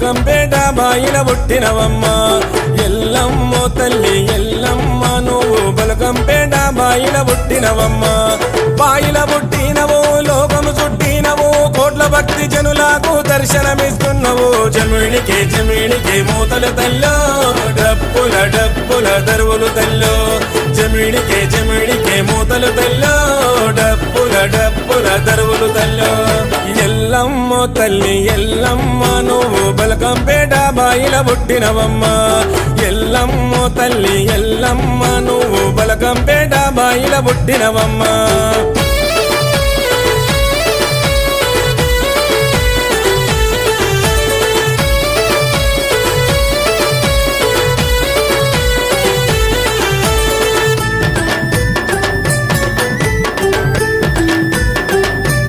బలకంపేట బాయిల పుట్టినవమ్మ ఎల్లమ్మ తల్లి ఎల్లమ్మ నువ్వు బలకంపేట బాయిల పుట్టినవమ్మ బాయిల పుట్టినవు లోకము చుట్టినవు కోట్ల భక్తి జనులకు దర్శనమిస్తున్నావు జమిడికే మూతలు తల్లో డప్పుల దరువులు తల్లో జమిడికే మూతలు తల్లో డప్పుల దరువులు తల్లో ఎల్లమ్మ తల్లి ఎల్లమ్మ నువ్వు బలకంపేట బాయిల పుట్టినవమ్మ ఎల్లమ్మ తల్లి ఎల్లమ్మ నువ్వు బలకంపేట బాయిల పుట్టినవమ్మ